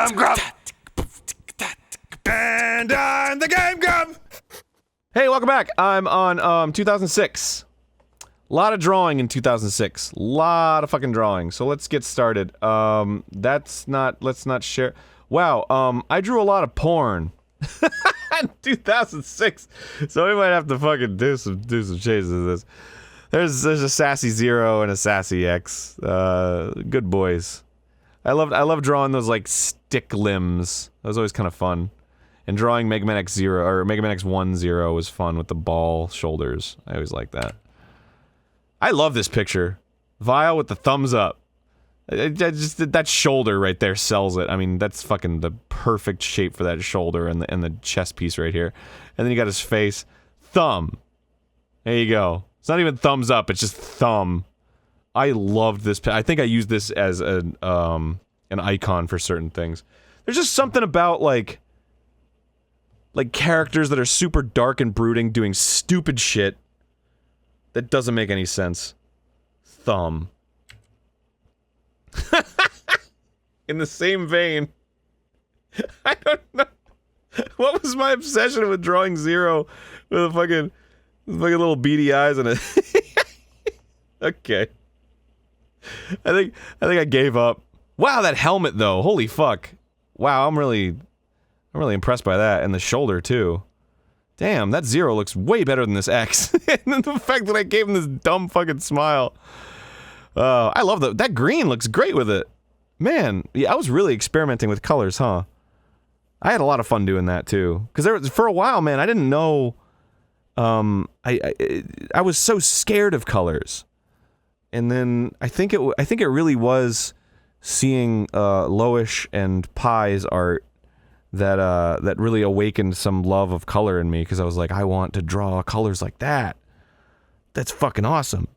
I'm Grump. And I'm the Game Grump. Hey, welcome back. I'm on 2006. A lot of drawing in 2006. Lot of fucking drawing. So let's get started. Let's not share. Wow, I drew a lot of porn in 2006. So we might have to fucking do some changes to this. There's a sassy Zero and a sassy X. Good boys. I love drawing those like stick limbs. That was always kind of fun. And drawing Mega Man X0 or Mega Man X10 was fun with the ball shoulders. I always liked that. I love this picture. Vile with the thumbs up. Just that shoulder right there sells it. I mean, that's fucking the perfect shape for that shoulder and the chest piece right here. And then you got his face. Thumb. There you go. It's not even thumbs up, it's just thumb. I loved this. I think I used this as an icon for certain things. There's just something about like characters that are super dark and brooding doing stupid shit that doesn't make any sense. Thumb. In the same vein, I don't know. What was my obsession with drawing Zero with a fucking little beady eyes and a... Okay. I think I gave up. Wow, that helmet though. Holy fuck. Wow, I'm really impressed by that, and the shoulder too. Damn, that Zero looks way better than this X. And then the fact that I gave him this dumb fucking smile. I love that green looks great with it. Man, yeah, I was really experimenting with colors, huh? I had a lot of fun doing that too. Because for a while, man, I didn't know. I was so scared of colors, and then I think it really was seeing Loish and Pai's art that really awakened some love of color in me, because I was like, I want to draw colors like that. That's fucking awesome.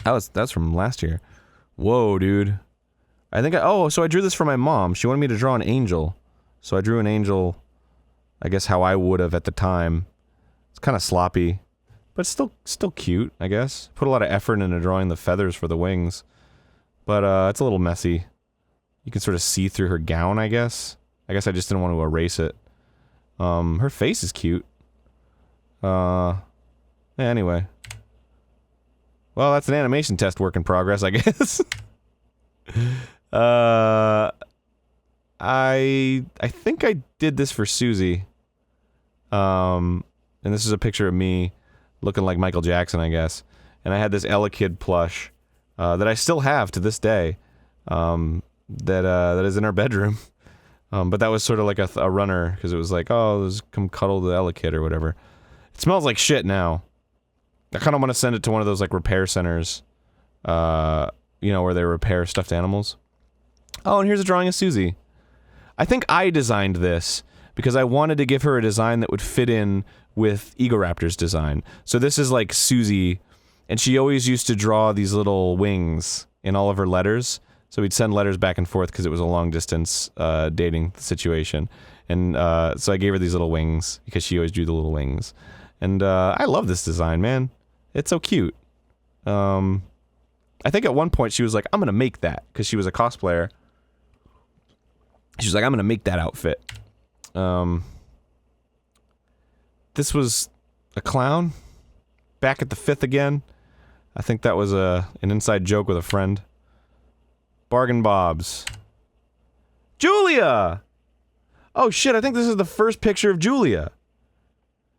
That's from last year. Whoa, dude. So I drew this for my mom. She wanted me to draw an angel. So I drew an angel, I guess how I would have at the time. It's kind of sloppy, but still cute, I guess. Put a lot of effort into drawing the feathers for the wings. But it's a little messy. You can sort of see through her gown, I guess. I guess I just didn't want to erase it. Her face is cute. Yeah, anyway. Well, that's an animation test work in progress, I guess. I think I did this for Susie. And this is a picture of me looking like Michael Jackson, I guess. And I had this Ella Kid plush that I still have to this day. That is in our bedroom. But that was sort of like a runner, because it was like, oh, let's come cuddle the Ella Kid or whatever. It smells like shit now. I kind of want to send it to one of those like repair centers, you know, where they repair stuffed animals. Oh, and here's a drawing of Susie. I think I designed this because I wanted to give her a design that would fit in with Egoraptor's design. So this is like Susie, and she always used to draw these little wings in all of her letters. So we'd send letters back and forth because it was a long distance dating situation. And so I gave her these little wings because she always drew the little wings. And I love this design, man. It's so cute. I think at one point she was like, I'm gonna make that, because she was a cosplayer. She was like, I'm gonna make that outfit. This was a clown. Back at the 5th again. I think that was an inside joke with a friend. Bargain Bobs. Julia! Oh shit, I think this is the first picture of Julia.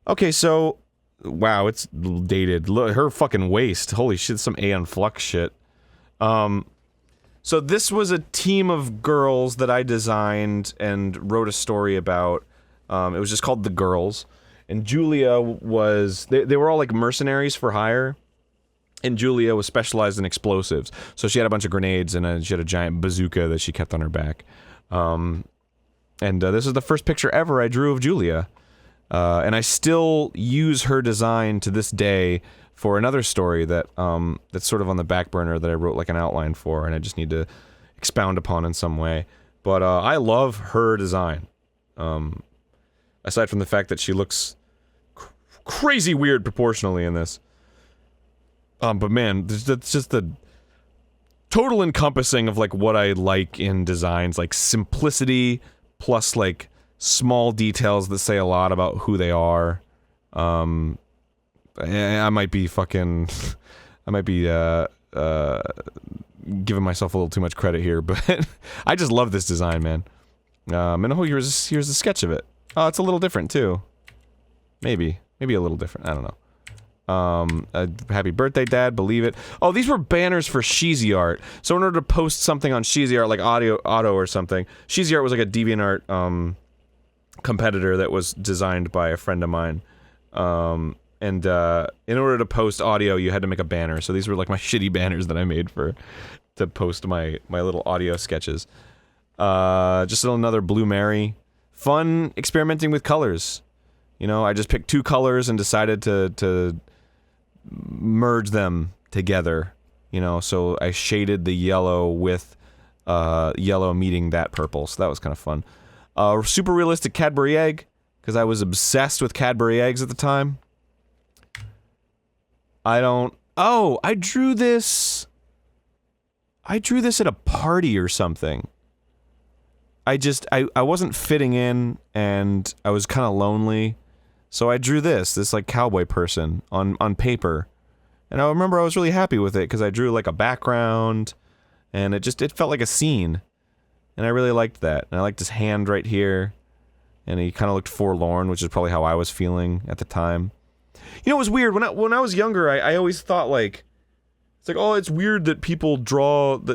Okay, so... Wow, it's dated. Look, her fucking waist. Holy shit, some Aeon Flux shit. So this was a team of girls that I designed and wrote a story about. It was just called The Girls. And Julia was... They were all like mercenaries for hire. And Julia was specialized in explosives. So she had a bunch of grenades and she had a giant bazooka that she kept on her back. This is the first picture ever I drew of Julia. And I still use her design to this day for another story that that's sort of on the back burner that I wrote like an outline for, and I just need to expound upon in some way. But I love her design. Aside from the fact that she looks crazy weird proportionally in this. But man, that's just the total encompassing of like what I like in designs, like simplicity plus like small details that say a lot about who they are. I might be fucking, I might be giving myself a little too much credit here, but I just love this design, man. And oh, here's a sketch of it. Oh, it's a little different too. Maybe a little different. I don't know. Happy birthday, Dad, believe it. Oh, these were banners for Sheezy Art. So in order to post something on Sheezy Art, like Auto or something, Sheezy Art was like a DeviantArt, competitor that was designed by a friend of mine. And in order to post audio, you had to make a banner. So these were like my shitty banners that I made to post my little audio sketches. Just another Blue Mary. Fun experimenting with colors. You know, I just picked 2 colors and decided to merge them together, you know, so I shaded the yellow with yellow meeting that purple, so that was kind of fun. Super realistic Cadbury Egg, because I was obsessed with Cadbury Eggs at the time. I drew this at a party or something. I wasn't fitting in, and I was kind of lonely. So I drew this like cowboy person on paper, and I remember I was really happy with it because I drew like a background, and it felt like a scene, and I really liked that. And I liked his hand right here, and he kind of looked forlorn, which is probably how I was feeling at the time. You know, it was weird when I was younger. I always thought like it's like, oh, it's weird that people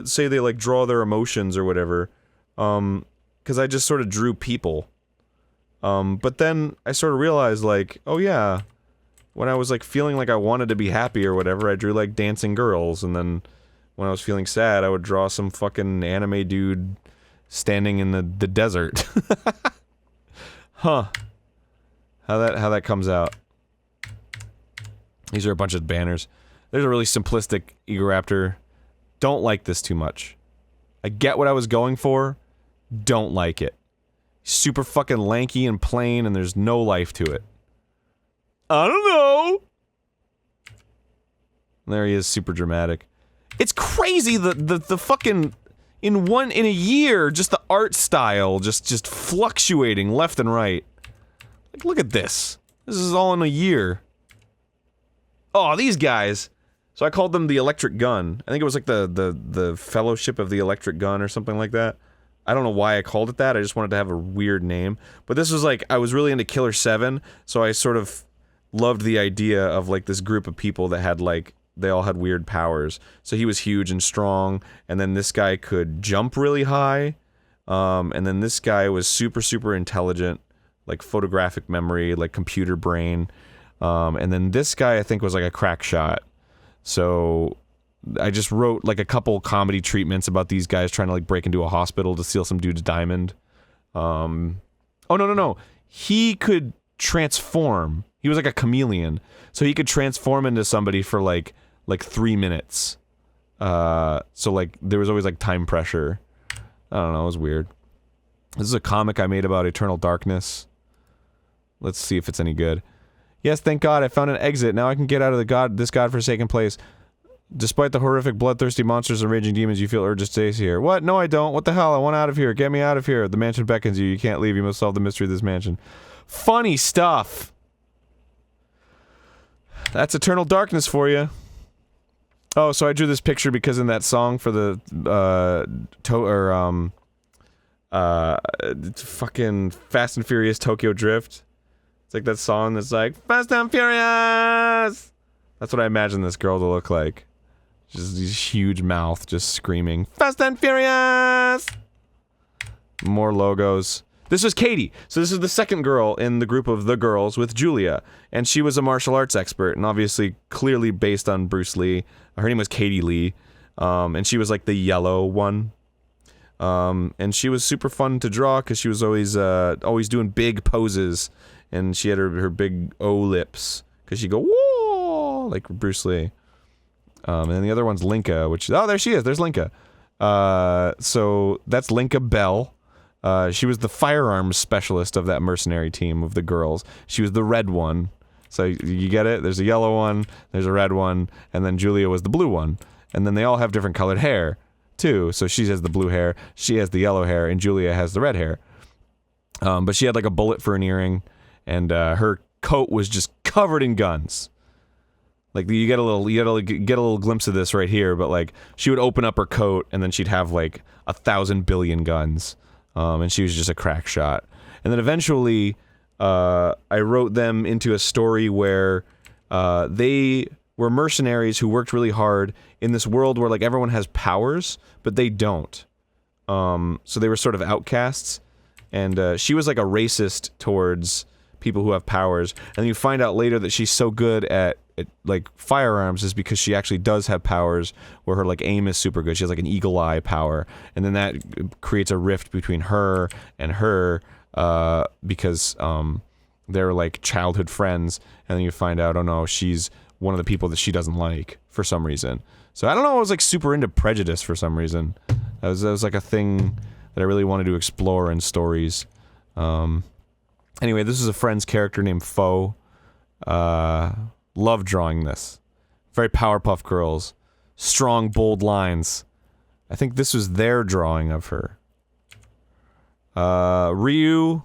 say they like draw their emotions or whatever, because I just sort of drew people. But then I sort of realized, like, oh yeah, when I was, like, feeling like I wanted to be happy or whatever, I drew, like, dancing girls, and then when I was feeling sad, I would draw some fucking anime dude standing in the desert. Huh. How that comes out. These are a bunch of banners. There's a really simplistic Egoraptor. Don't like this too much. I get what I was going for. Don't like it. Super fucking lanky and plain, and there's no life to it. I don't know. There he is, super dramatic. It's crazy the fucking in a year, just the art style just fluctuating left and right. Like, look at this. This is all in a year. Oh, these guys. So I called them the Electric Gun. I think it was like the Fellowship of the Electric Gun or something like that. I don't know why I called it that, I just wanted to have a weird name. But this was like, I was really into Killer 7, so I sort of loved the idea of like this group of people that had like, they all had weird powers. So he was huge and strong, and then this guy could jump really high, and then this guy was super intelligent, like photographic memory, like computer brain, and then this guy I think was like a crack shot. So I just wrote like a couple comedy treatments about these guys trying to like break into a hospital to steal some dude's diamond. Oh no. He could transform. He was like a chameleon. So he could transform into somebody for like 3 minutes. So like there was always like time pressure. I don't know, it was weird. This is a comic I made about eternal darkness. Let's see if it's any good. Yes, thank God I found an exit. Now I can get out of this godforsaken place. Despite the horrific, bloodthirsty monsters and raging demons, you feel urge to stay here. What? No, I don't. What the hell? I want out of here. Get me out of here. The mansion beckons you. You can't leave. You must solve the mystery of this mansion. Funny stuff. That's eternal darkness for you. Oh, so I drew this picture because in that song for the, fucking Fast and Furious Tokyo Drift. It's like that song that's like, Fast and Furious! That's what I imagine this girl to look like. Just these huge mouth just screaming, Fast and Furious! More logos. This was Katie. So this is the second girl in the group of the girls with Julia. And she was a martial arts expert, and obviously clearly based on Bruce Lee. Her name was Katie Lee. And she was like the yellow one. And she was super fun to draw because she was always doing big poses. And she had her big O lips. Because she'd go, whoa, like Bruce Lee. And then the other one's Linka, oh, there she is. There's Linka. So that's Linka Bell. She was the firearms specialist of that mercenary team of the girls. She was the red one. So you get it? There's a yellow one, there's a red one, and then Julia was the blue one. And then they all have different colored hair. too. So she has the blue hair, she has the yellow hair, and Julia has the red hair. But she had like a bullet for an earring, and her coat was just covered in guns. Like you get a little glimpse of this right here, but like she would open up her coat and then she'd have like 1,000 billion guns, and she was just a crack shot. And then eventually, I wrote them into a story where they were mercenaries who worked really hard in this world where like everyone has powers, but they don't. So they were sort of outcasts, and she was like a racist towards people who have powers. And you find out later that she's so good at like firearms is because she actually does have powers where her like aim is super good. She has like an eagle eye power, and then that creates a rift between her and her because they're like childhood friends, and then you find out, oh no, she's one of the people that she doesn't like for some reason. So I don't know, I was like super into prejudice for some reason. That was like a thing that I really wanted to explore in stories. Anyway, this is a friend's character named Foe. Love drawing this. Very Powerpuff Girls. Strong, bold lines. I think this was their drawing of her. Ryu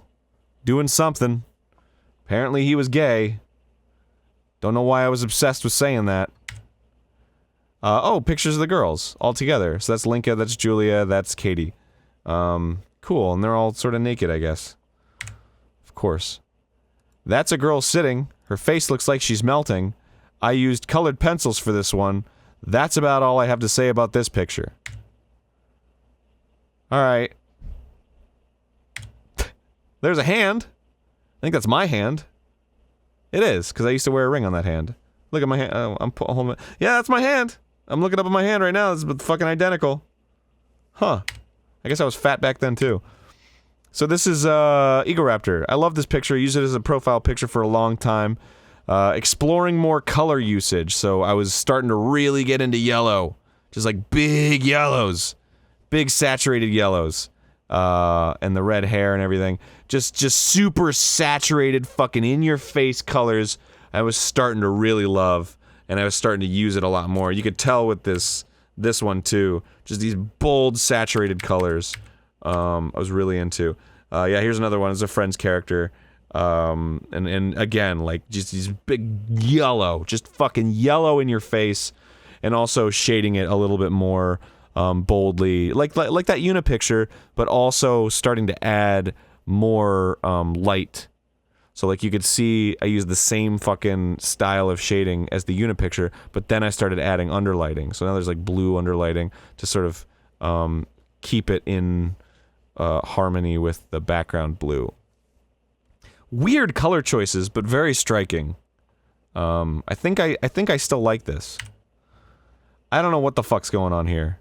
doing something. Apparently he was gay. Don't know why I was obsessed with saying that. Oh, pictures of the girls all together. So that's Linka, that's Julia, that's Katie. Cool, and they're all sort of naked, I guess. Of course. That's a girl sitting. Her face looks like she's melting. I used colored pencils for this one. That's about all I have to say about this picture. Alright. There's a hand. I think that's my hand. It is, because I used to wear a ring on that hand. Look at my hand. Oh, I'm holding it. Yeah, that's my hand. I'm looking up at my hand right now. It's fucking identical. Huh. I guess I was fat back then, too. So this is Egoraptor. I love this picture. I used it as a profile picture for a long time. Exploring more color usage. So I was starting to really get into yellow. Just like big yellows. Big saturated yellows. And the red hair and everything. Just super saturated fucking in-your-face colors. I was starting to really love. And I was starting to use it a lot more. You could tell with this one too. Just these bold, saturated colors. I was really into. Yeah, here's another one. It's a friend's character. And again, like, just these big yellow, just fucking yellow in your face, and also shading it a little bit more, boldly. Like that Una picture, but also starting to add more, light. So, like, you could see I used the same fucking style of shading as the Una picture, but then I started adding underlighting. So now there's, like, blue underlighting to sort of, keep it in harmony with the background blue. Weird color choices, but very striking. I think I still like this. I don't know what the fuck's going on here.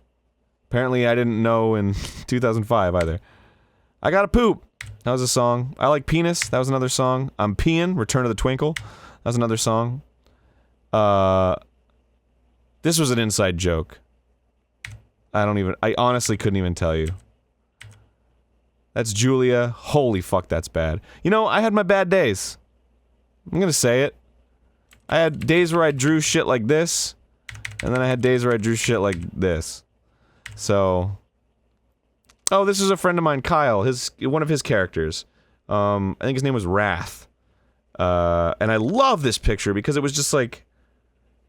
Apparently I didn't know in 2005 either. I Gotta Poop. That was a song. I Like Penis. That was another song. I'm Peeing. Return of the Twinkle. That was another song. This was an inside joke. I honestly couldn't even tell you. That's Julia. Holy fuck, that's bad. You know, I had my bad days. I'm gonna say it. I had days where I drew shit like this, and then I had days where I drew shit like this. So... Oh, this is a friend of mine, Kyle. One of his characters. I think his name was Wrath. And I love this picture because it was just like...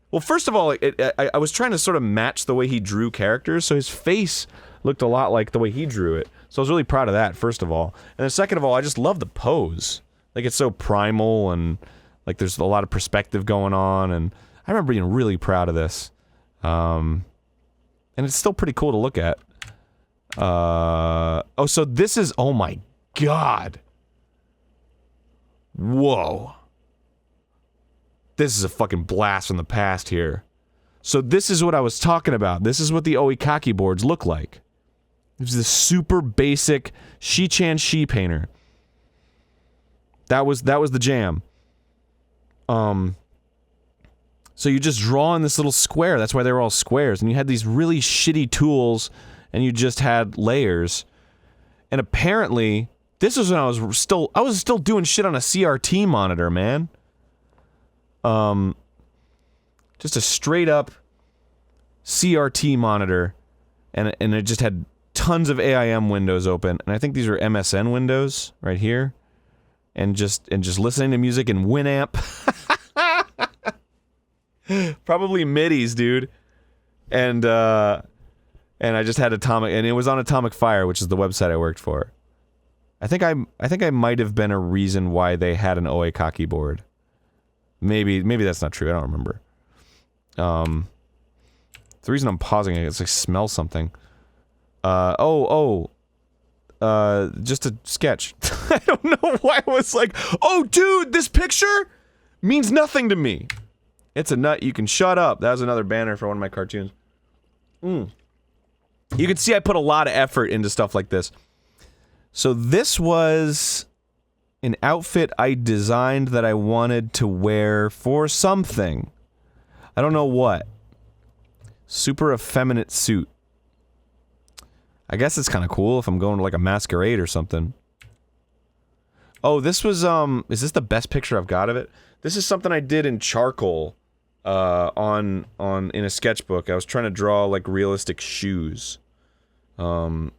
Well, first of all, I was trying to sort of match the way he drew characters, so his face looked a lot like the way he drew it. So I was really proud of that, first of all. And then second of all, I just love the pose. Like, it's so primal, and like there's a lot of perspective going on, and I remember being really proud of this. And it's still pretty cool to look at. Oh, so this is, oh my god. Whoa. This is a fucking blast from the past here. So this is what I was talking about. This is what the Oikaki boards look like. It was this super basic Shi-Chan Shi painter. That was the jam. So you just draw in this little square. That's why they were all squares. And you had these really shitty tools, and you just had layers. And apparently, this was when I was still doing shit on a CRT monitor, man. Just a straight up CRT monitor. and it just had tons of AIM windows open, and I think these are MSN windows right here, and just listening to music in Winamp. Probably midis, dude. And I just had Atomic, and it was on Atomic Fire, which is the website I worked for. I think I might have been a reason why they had an Oikaki keyboard. Maybe that's not true. I don't remember. The reason I'm pausing it is I smell something. Just a sketch. I don't know why I was like, oh, dude, this picture means nothing to me. It's a nut. You can shut up. That was another banner for one of my cartoons. You can see I put a lot of effort into stuff like this. So this was an outfit I designed that I wanted to wear for something. I don't know what. Super effeminate suit. I guess it's kind of cool if I'm going to like a masquerade or something. Oh, this was, is this the best picture I've got of it? This is something I did in charcoal, in a sketchbook. I was trying to draw, like, realistic shoes. So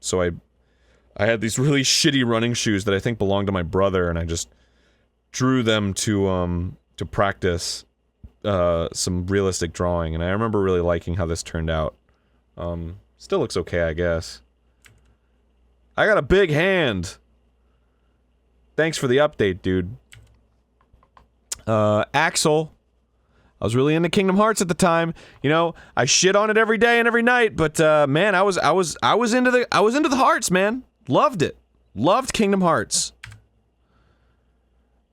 I had these really shitty running shoes that I think belonged to my brother, and I just drew them to practice, some realistic drawing, and I remember really liking how this turned out. Still looks okay, I guess. I got a big hand! Thanks for the update, dude. Axel. I was really into Kingdom Hearts at the time. You know, I shit on it every day and every night, but man, I was into the hearts, man. Loved it. Loved Kingdom Hearts.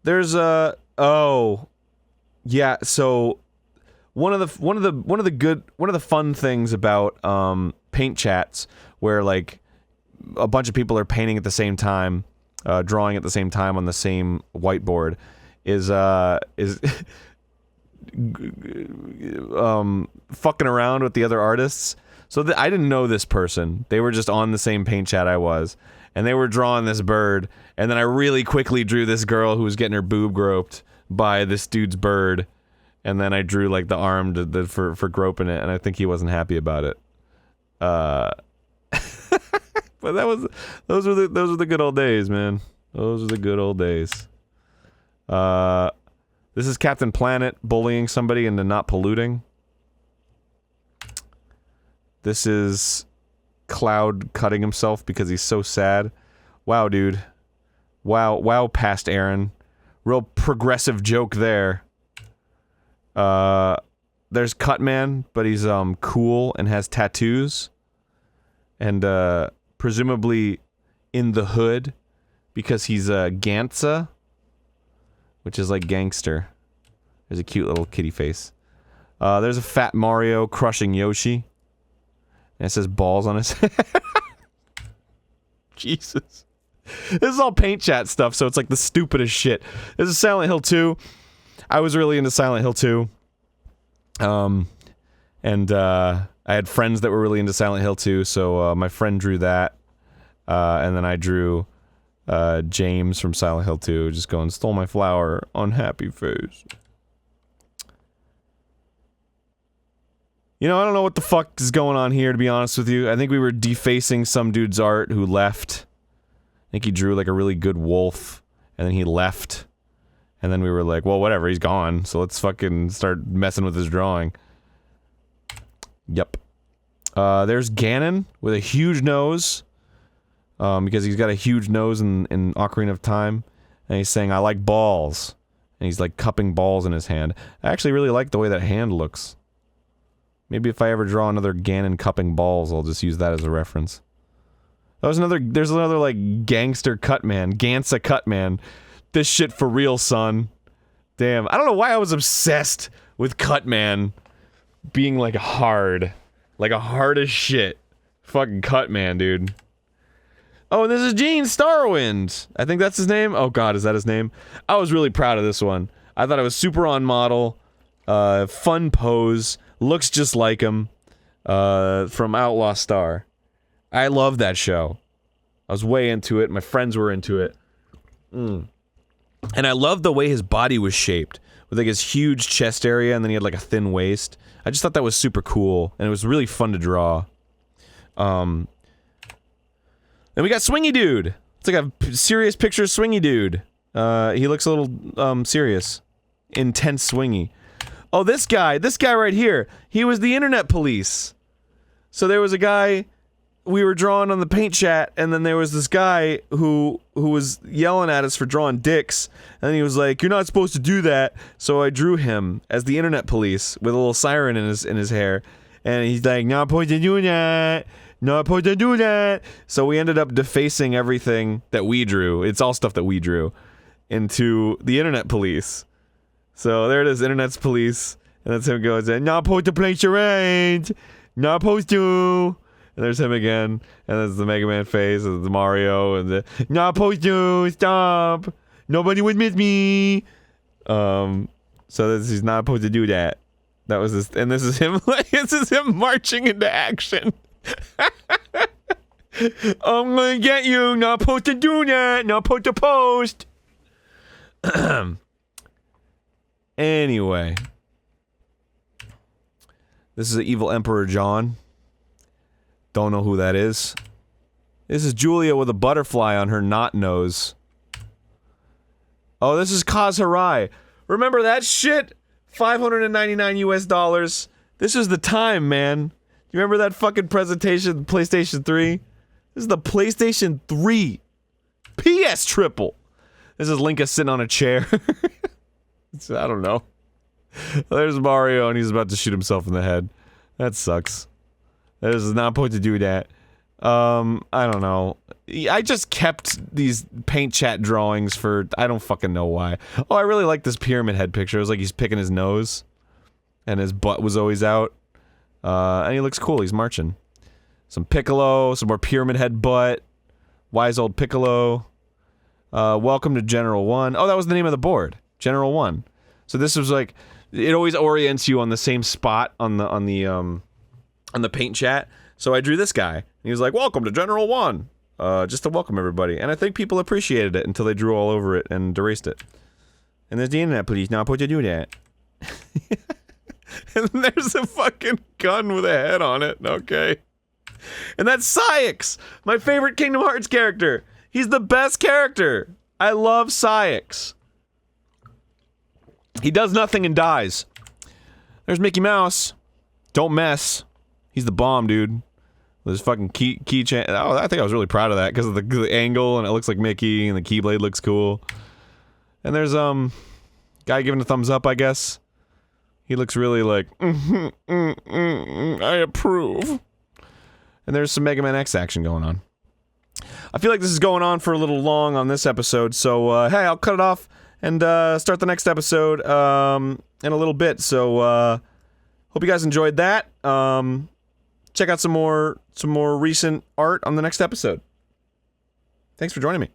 There's oh. Yeah, so one of the fun things about paint chats where like a bunch of people are painting at the same time, drawing at the same time on the same whiteboard is fucking around with the other artists. So I didn't know this person. They were just on the same paint chat I was, and they were drawing this bird, and then I really quickly drew this girl who was getting her boob groped by this dude's bird, and then I drew like the arm for groping it, and I think he wasn't happy about it. But those were the good old days, man. Those were the good old days. This is Captain Planet bullying somebody into not polluting. This is Cloud cutting himself because he's so sad. Wow, dude. Wow, past Arin. Real progressive joke there. There's Cutman, but he's cool and has tattoos. And presumably in the hood because he's a Gantsa, which is like gangster. There's a cute little kitty face. There's a fat Mario crushing Yoshi. And it says balls on his head. Jesus. This is all paint chat stuff, so it's like the stupidest shit. This is Silent Hill 2. I was really into Silent Hill 2. I had friends that were really into Silent Hill 2, so my friend drew that. And then I drew James from Silent Hill 2, just going, stole my flower, unhappy face. You know, I don't know what the fuck is going on here, to be honest with you. I think we were defacing some dude's art who left. I think he drew like a really good wolf, and then he left. And then we were like, well, whatever, he's gone, so let's fucking start messing with his drawing. Yep. There's Ganon with a huge nose. Because he's got a huge nose in Ocarina of Time. And he's saying, I like balls. And he's like cupping balls in his hand. I actually really like the way that hand looks. Maybe if I ever draw another Ganon cupping balls, I'll just use that as a reference. There's another like gangster Cutman. Gantsa Cutman. This shit for real, son. Damn. I don't know why I was obsessed with Cutman being like hard. Like a hard as shit. Fucking Cutman, dude. Oh, and this is Gene Starwind. I think that's his name. Oh god, is that his name? I was really proud of this one. I thought it was super on model. Fun pose. Looks just like him. From Outlaw Star. I love that show. I was way into it. My friends were into it. And I love the way his body was shaped. With like his huge chest area and then he had like a thin waist. I just thought that was super cool. And it was really fun to draw. And we got Swingy Dude. It's like a serious picture of Swingy Dude. He looks a little, serious. Intense swingy. Oh, this guy right here. He was the internet police. So there was a guy we were drawing on the paint chat, and then there was this guy who was yelling at us for drawing dicks, and he was like, "You're not supposed to do that." So I drew him as the internet police with a little siren in his hair, and he's like, "Not supposed to do that. Not supposed to do that." So we ended up defacing everything that we drew. It's all stuff that we drew into the internet police. So there it is, internet's police, and that's him going, "Not supposed to play charades. Not supposed to." And there's him again, and there's the Mega Man face, and the Mario, and the "Not supposed to, stop, nobody would miss me." So he's not supposed to do that. That was this, and this is him. This is him marching into action. "I'm gonna get you. Not supposed to do that. Not supposed to post." Anyway, this is Evil Emperor John. Don't know who that is. This is Julia with a butterfly on her knot nose. Oh, this is Kaz Hirai. Remember that shit? $599 US. This is the time, man. You remember that fucking presentation, PlayStation 3? This is the PlayStation 3. PS Triple. This is Linka sitting on a chair. I don't know. There's Mario, and he's about to shoot himself in the head. That sucks. That is not supposed to do that. I don't know. I just kept these paint chat drawings for, I don't fucking know why. Oh, I really like this pyramid head picture. It was like he's picking his nose, and his butt was always out. And he looks cool. He's marching. Some Piccolo, some more pyramid head butt. Wise old Piccolo. Welcome to General 1. Oh, that was the name of the board. General 1. So this was like, it always orients you on the same spot on the paint chat. So I drew this guy. And he was like, "Welcome to General 1." Just to welcome everybody. And I think people appreciated it until they drew all over it and erased it. And there's the internet police. Not supposed to do that. And there's a fucking gun with a head on it. Okay. And that's Saix, my favorite Kingdom Hearts character. He's the best character. I love Saix. He does nothing and dies. There's Mickey Mouse. Don't mess. He's the bomb, dude. There's fucking keychain. Oh, I think I was really proud of that because of the angle, and it looks like Mickey, and the keyblade looks cool. And there's guy giving a thumbs up, I guess. He looks really like, I approve. And there's some Mega Man X action going on. I feel like this is going on for a little long on this episode, so hey, I'll cut it off and start the next episode in a little bit. So hope you guys enjoyed that. Check out some more recent art on the next episode. Thanks for joining me.